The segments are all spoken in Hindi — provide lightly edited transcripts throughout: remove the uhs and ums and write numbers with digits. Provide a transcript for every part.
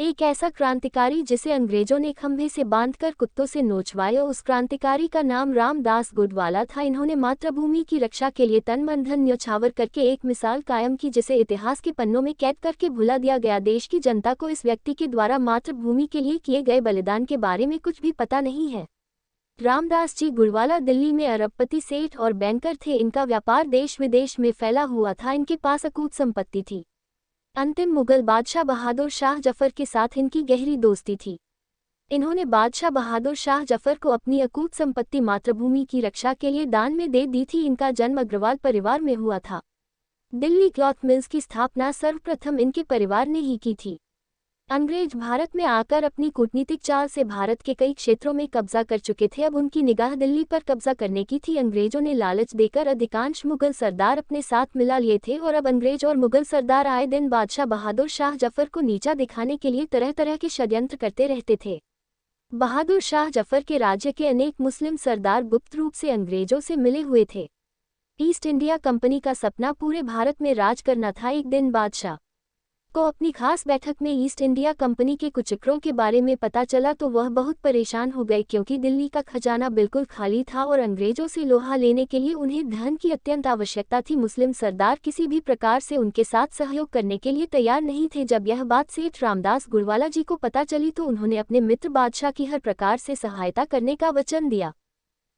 एक ऐसा क्रांतिकारी जिसे अंग्रेजों ने खंभे से बांधकर कुत्तों से नोचवाया। उस क्रांतिकारी का नाम रामदास गुडवाला था। इन्होंने मातृभूमि की रक्षा के लिए तन मन धन न्यौछावर करके एक मिसाल कायम की जिसे इतिहास के पन्नों में कैद करके भुला दिया गया। देश की जनता को इस व्यक्ति के द्वारा मातृभूमि के लिए किए गए बलिदान के बारे में कुछ भी पता नहीं है। रामदास जी गुडवाला दिल्ली में अरबपति सेठ और बैंकर थे। इनका व्यापार देश विदेश में फैला हुआ था। इनके पास अकूत संपत्ति थी। अंतिम मुगल बादशाह बहादुर शाह जफर के साथ इनकी गहरी दोस्ती थी। इन्होंने बादशाह बहादुर शाह जफर को अपनी अकूत संपत्ति मातृभूमि की रक्षा के लिए दान में दे दी थी। इनका जन्म अग्रवाल परिवार में हुआ था। दिल्ली क्लॉथ मिल्स की स्थापना सर्वप्रथम इनके परिवार ने ही की थी। अंग्रेज भारत में आकर अपनी कूटनीतिक चाल से भारत के कई क्षेत्रों में कब्जा कर चुके थे। अब उनकी निगाह दिल्ली पर कब्जा करने की थी। अंग्रेजों ने लालच देकर अधिकांश मुगल सरदार अपने साथ मिला लिए थे और अब अंग्रेज और मुगल सरदार आए दिन बादशाह बहादुर शाह जफर को नीचा दिखाने के लिए तरह तरह के षड्यंत्र करते रहते थे। बहादुर शाह जफर के राज्य के अनेक मुस्लिम सरदार गुप्त रूप से अंग्रेजों से मिले हुए थे। ईस्ट इंडिया कंपनी का सपना पूरे भारत में राज करना था। एक दिन बादशाह को अपनी खास बैठक में ईस्ट इंडिया कंपनी के कुचक्रों के बारे में पता चला तो वह बहुत परेशान हो गए, क्योंकि दिल्ली का खजाना बिल्कुल खाली था और अंग्रेजों से लोहा लेने के लिए उन्हें धन की अत्यंत आवश्यकता थी। मुस्लिम सरदार किसी भी प्रकार से उनके साथ सहयोग करने के लिए तैयार नहीं थे। जब यह बात सेठ रामदास गुडवाला जी को पता चली तो उन्होंने अपने मित्र बादशाह की हर प्रकार से सहायता करने का वचन दिया।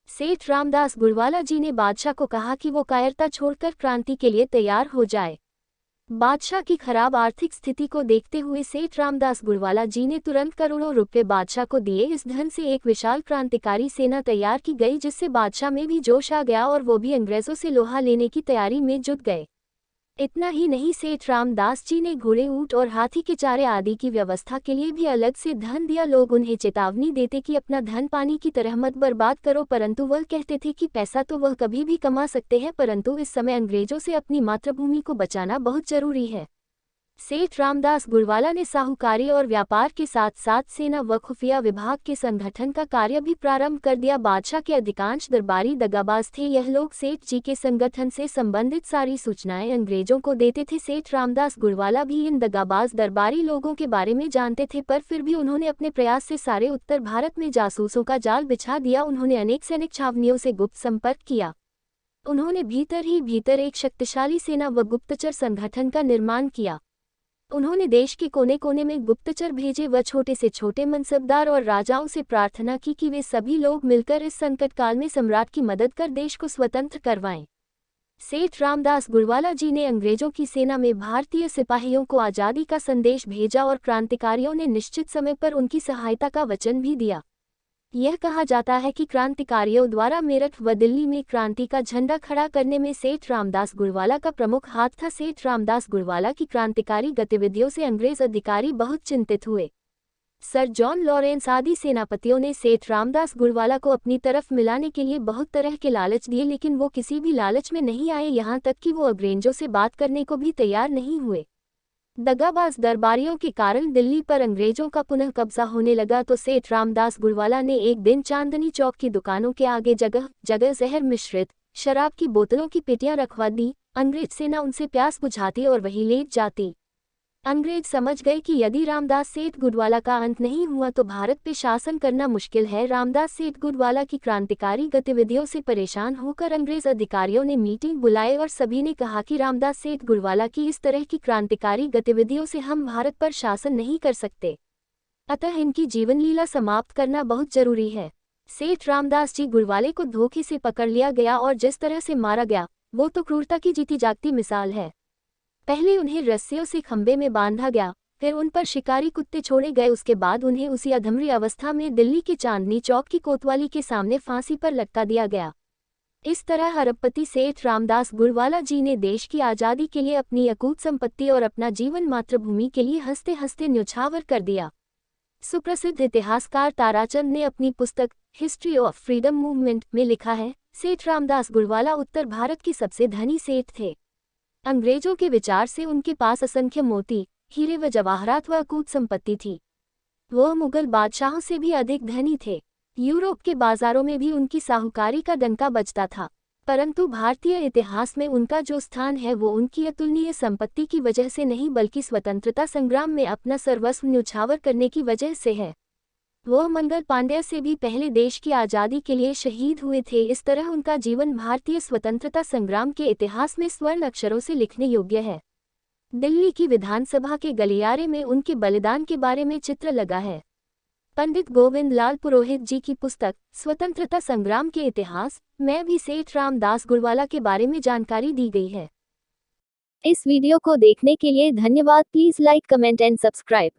सेठ रामदास गुडवाला जी ने बादशाह को कहा कि वो कायरता छोड़कर क्रांति के लिए तैयार हो जाए। बादशाह की खराब आर्थिक स्थिति को देखते हुए सेठ रामदास गुडवाला जी ने तुरंत करोड़ों रुपए बादशाह को दिए। इस धन से एक विशाल क्रांतिकारी सेना तैयार की गई, जिससे बादशाह में भी जोश आ गया और वो भी अंग्रेजों से लोहा लेने की तैयारी में जुट गए। इतना ही नहीं, सेठ रामदास जी ने घोड़े, ऊंट और हाथी के चारे आदि की व्यवस्था के लिए भी अलग से धन दिया। लोग उन्हें चेतावनी देते कि अपना धन पानी की तरह मत बर्बाद करो, परंतु वह कहते थे कि पैसा तो वह कभी भी कमा सकते हैं, परंतु इस समय अंग्रेजों से अपनी मातृभूमि को बचाना बहुत जरूरी है। सेठ रामदास गुडवाला ने साहूकारी और व्यापार के साथ साथ सेना व खुफिया विभाग के संगठन का कार्य भी प्रारंभ कर दिया। बादशाह के अधिकांश दरबारी दगाबाज थे। यह लोग सेठ जी के संगठन से संबंधित सारी सूचनाएं अंग्रेजों को देते थे। सेठ रामदास गुडवाला भी इन दगाबाज दरबारी लोगों के बारे में जानते थे, पर फिर भी उन्होंने अपने प्रयास से सारे उत्तर भारत में जासूसों का जाल बिछा दिया। उन्होंने अनेक सैनिक छावनियों से गुप्त संपर्क किया। उन्होंने भीतर ही भीतर एक शक्तिशाली सेना व गुप्तचर संगठन का निर्माण किया। उन्होंने देश के कोने कोने में गुप्तचर भेजे व छोटे से छोटे मनसबदार और राजाओं से प्रार्थना की कि वे सभी लोग मिलकर इस संकट काल में सम्राट की मदद कर देश को स्वतंत्र करवाएं। सेठ रामदास गुडवाला जी ने अंग्रेजों की सेना में भारतीय सिपाहियों को आज़ादी का संदेश भेजा और क्रांतिकारियों ने निश्चित समय पर उनकी सहायता का वचन भी दिया। यह कहा जाता है कि क्रांतिकारियों द्वारा मेरठ व दिल्ली में क्रांति का झंडा खड़ा करने में सेठ रामदास गुडवाला का प्रमुख हाथ था। सेठ रामदास गुडवाला की क्रांतिकारी गतिविधियों से अंग्रेज अधिकारी बहुत चिंतित हुए। सर जॉन लॉरेंस आदि सेनापतियों ने सेठ रामदास गुडवाला को अपनी तरफ मिलाने के लिए बहुत तरह के लालच दिए, लेकिन वो किसी भी लालच में नहीं आए। यहाँ तक कि वो अंग्रेजों से बात करने को भी तैयार नहीं हुए। दगाबाज दरबारियों के कारण दिल्ली पर अंग्रेजों का पुनः कब्जा होने लगा तो सेठ रामदास गुडवाला ने एक दिन चांदनी चौक की दुकानों के आगे जगह जगह जहर मिश्रित शराब की बोतलों की पेटियां रखवा दी। अंग्रेज सेना उनसे प्यास बुझाती और वहीं लेट जाती। अंग्रेज समझ गए कि यदि रामदास सेठ गुडवाला का अंत नहीं हुआ तो भारत पे शासन करना मुश्किल है। रामदास सेठ गुडवाला की क्रांतिकारी गतिविधियों से परेशान होकर अंग्रेज अधिकारियों ने मीटिंग बुलाई और सभी ने कहा कि रामदास सेठ गुडवाला की इस तरह की क्रांतिकारी गतिविधियों से हम भारत पर शासन नहीं कर सकते, अतः इनकी जीवन लीला समाप्त करना बहुत जरूरी है। सेठ रामदास जी गुडवाले को धोखे से पकड़ लिया गया और जिस तरह से मारा गया वो तो क्रूरता की जीती जागती मिसाल है। पहले उन्हें रस्सियों से खंबे में बांधा गया, फिर उन पर शिकारी कुत्ते छोड़े गए, उसके बाद उन्हें उसी अधमरी अवस्था में दिल्ली के चांदनी चौक की कोतवाली के सामने फांसी पर लटका दिया गया। इस तरह अरबपति सेठ रामदास गुडवाला जी ने देश की आज़ादी के लिए अपनी अकूत संपत्ति और अपना जीवन मातृभूमि के लिए हंसते हंसते न्यौछावर कर दिया। सुप्रसिद्ध इतिहासकार ताराचंद ने अपनी पुस्तक हिस्ट्री ऑफ फ्रीडम मूवमेंट में लिखा है, सेठ रामदास गुडवाला उत्तर भारत के सबसे धनी सेठ थे। अंग्रेजों के विचार से उनके पास असंख्य मोती, हीरे व जवाहरात व अकूत संपत्ति थी। वह मुगल बादशाहों से भी अधिक धनी थे। यूरोप के बाजारों में भी उनकी साहूकारी का डंका बजता था। परंतु भारतीय इतिहास में उनका जो स्थान है वो उनकी अतुलनीय संपत्ति की वजह से नहीं बल्कि स्वतंत्रता संग्राम में अपना सर्वस्व न्यौछावर करने की वजह से है। वो मंगल पांड्या से भी पहले देश की आज़ादी के लिए शहीद हुए थे। इस तरह उनका जीवन भारतीय स्वतंत्रता संग्राम के इतिहास में स्वर्ण अक्षरों से लिखने योग्य है। दिल्ली की विधानसभा के गलियारे में उनके बलिदान के बारे में चित्र लगा है। पंडित गोविंद लाल पुरोहित जी की पुस्तक स्वतंत्रता संग्राम के इतिहास में भी सेठ रामदास गुडवाला के बारे में जानकारी दी गई है। इस वीडियो को देखने के लिए धन्यवाद। Please like, comment and subscribe.